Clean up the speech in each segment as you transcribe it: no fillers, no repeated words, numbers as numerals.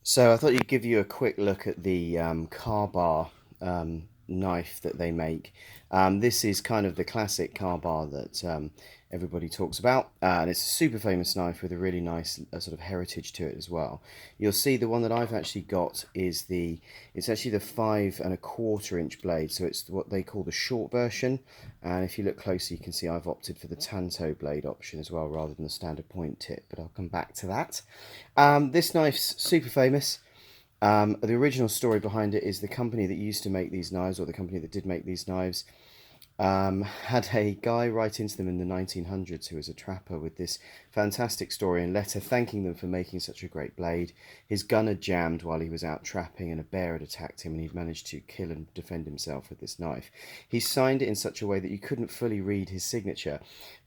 So I thought you'd give you a quick look at the car bar knife that they make. This is kind of the classic car bar that everybody talks about, and it's a super famous knife with a really nice sort of heritage to it as well. You'll see the one that I've actually got is it's actually the 5¼ inch blade, so it's what they call the short version. And if you look closely, you can see I've opted for the Tanto blade option as well, rather than the standard point tip. But I'll come back to that. This knife's super famous. The original story behind it is the company that used to make these knives, or the company that did make these knives, had a guy write into them in the 1900s who was a trapper with this fantastic story and letter thanking them for making such a great blade. His gun had jammed while he was out trapping and a bear had attacked him, and he'd managed to kill and defend himself with this knife. He signed it in such a way that you couldn't fully read his signature,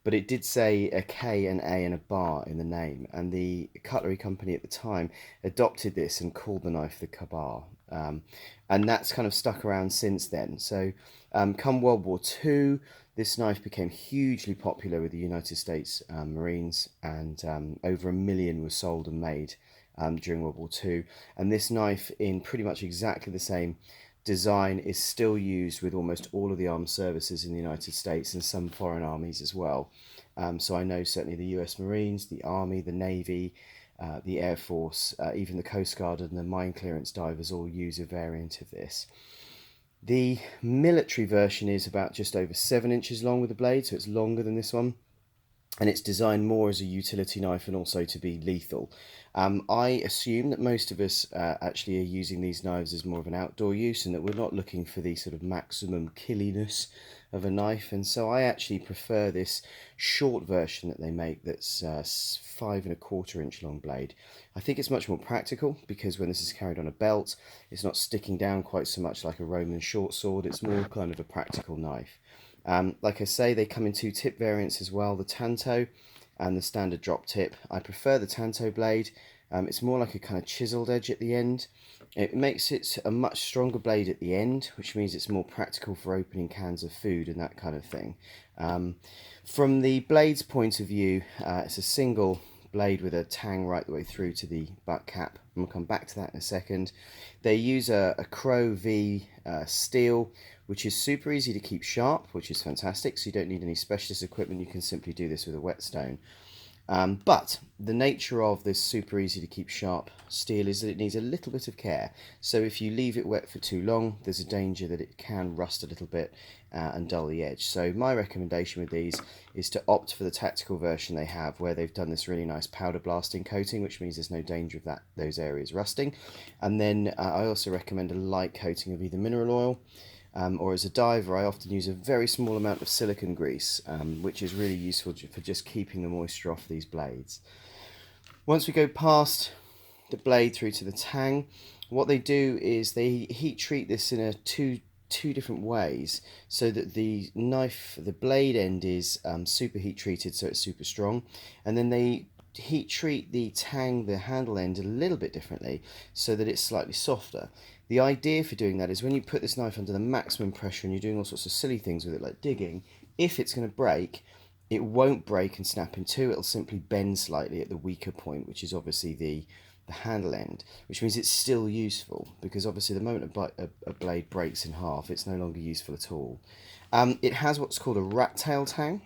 but it did say a K, an A, and a bar in the name, and the cutlery company at the time adopted this and called the knife the Kabar. And that's kind of stuck around since then. So, come World War II, this knife became hugely popular with the United States Marines, and over 1 million was sold and made during World War II. And this knife, in pretty much exactly the same design, is still used with almost all of the armed services in the United States and some foreign armies as well. So I know certainly the US Marines, the Army, the Navy, the Air Force, even the Coast Guard and the mine clearance divers all use a variant of this. The military version is about just over 7 inches long with the blade, so it's longer than this one, and it's designed more as a utility knife and also to be lethal. I assume that most of us actually are using these knives as more of an outdoor use, and that we're not looking for the sort of maximum killiness of a knife, and so I actually prefer this short version that they make that's 5¼ inch long blade. I think it's much more practical because when this is carried on a belt, it's not sticking down quite so much like a Roman short sword. It's more kind of a practical knife. Like I say, they come in two tip variants as well, the Tanto and the standard drop tip. I prefer the Tanto blade. It's more like a kind of chiseled edge at the end. It makes it a much stronger blade at the end, which means it's more practical for opening cans of food and that kind of thing. From the blade's point of view, it's a single blade with a tang right the way through to the butt cap. And we'll come back to that in a second. They use a Crow V steel, which is super easy to keep sharp, which is fantastic. So you don't need any specialist equipment. You can simply do this with a whetstone. But the nature of this super easy to keep sharp steel is that it needs a little bit of care. So if you leave it wet for too long, there's a danger that it can rust a little bit and dull the edge. So my recommendation with these is to opt for the tactical version they have, where they've done this really nice powder blasting coating, which means there's no danger of those areas rusting. And then I also recommend a light coating of either mineral oil, or as a diver, I often use a very small amount of silicone grease, which is really useful for just keeping the moisture off these blades. Once we go past the blade through to the tang, what they do is they heat treat this in a two different ways, so that the blade end is super heat treated, so it's super strong, and then they heat treat the tang, the handle end, a little bit differently, so that it's slightly softer. The idea for doing that is when you put this knife under the maximum pressure and you're doing all sorts of silly things with it, like digging, if it's going to break, it won't break and snap in two. It'll simply bend slightly at the weaker point, which is obviously the handle end, which means it's still useful, because obviously the moment a blade breaks in half, it's no longer useful at all. It has what's called a rat tail tang,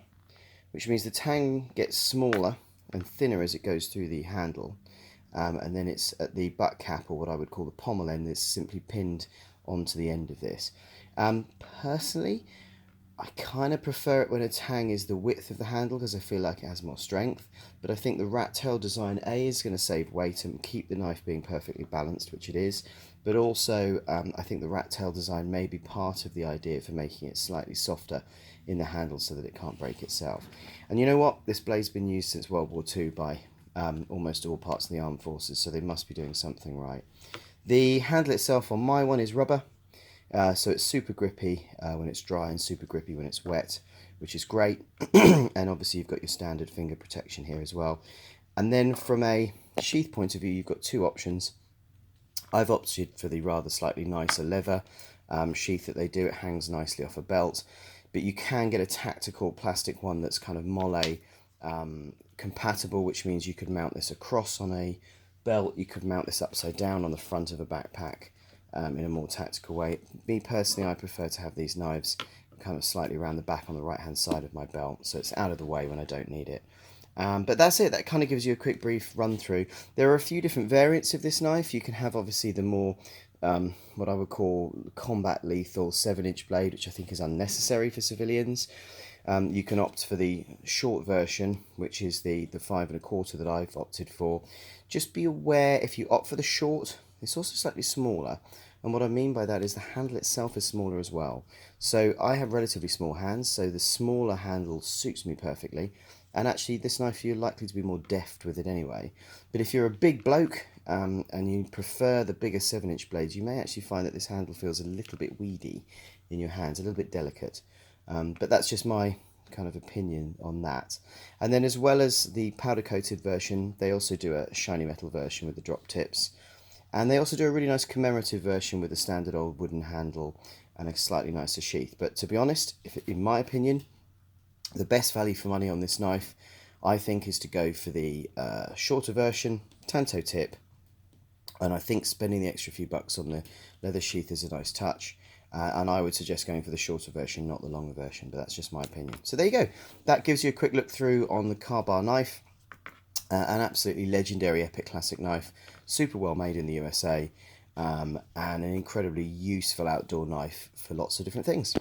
which means the tang gets smaller and thinner as it goes through the handle. And then it's at the butt cap, or what I would call the pommel end, that's simply pinned onto the end of this. Personally, I kind of prefer it when a tang is the width of the handle, because I feel like it has more strength. But I think the rat tail design, A, is going to save weight and keep the knife being perfectly balanced, which it is. But also, I think the rat tail design may be part of the idea for making it slightly softer in the handle so that it can't break itself. And you know what? This blade's been used since World War II by almost all parts of the armed forces, so they must be doing something right. The handle itself on my one is rubber, so it's super grippy when it's dry and super grippy when it's wet, which is great. And obviously you've got your standard finger protection here as well. And then from a sheath point of view, you've got two options. I've opted for the rather slightly nicer leather sheath that they do. It hangs nicely off a belt, but you can get a tactical plastic one that's kind of mole compatible, which means you could mount this across on a belt, you could mount this upside down on the front of a backpack in a more tactical way. Me personally, I prefer to have these knives kind of slightly around the back on the right hand side of my belt, so it's out of the way when I don't need it. But that's it. That kind of gives you a quick brief run through. There are a few different variants of this knife. You can have obviously the more what I would call combat lethal 7-inch blade, which I think is unnecessary for civilians. You can opt for the short version, which is the 5 1/4 that I've opted for. Just be aware, if you opt for the short, it's also slightly smaller. And what I mean by that is the handle itself is smaller as well. So I have relatively small hands, so the smaller handle suits me perfectly. And actually, this knife, you're likely to be more deft with it anyway. But if you're a big bloke and you prefer the bigger 7-inch blades, you may actually find that this handle feels a little bit weedy in your hands, a little bit delicate. But that's just my kind of opinion on that. And then, as well as the powder coated version, they also do a shiny metal version with the drop tips. And they also do a really nice commemorative version with a standard old wooden handle and a slightly nicer sheath. But to be honest, in my opinion, the best value for money on this knife, I think, is to go for the shorter version, Tanto tip. And I think spending the extra few bucks on the leather sheath is a nice touch. And I would suggest going for the shorter version, not the longer version, but that's just my opinion. So there you go. That gives you a quick look through on the Ka-Bar knife. An absolutely legendary epic classic knife, super well made in the USA, and an incredibly useful outdoor knife for lots of different things.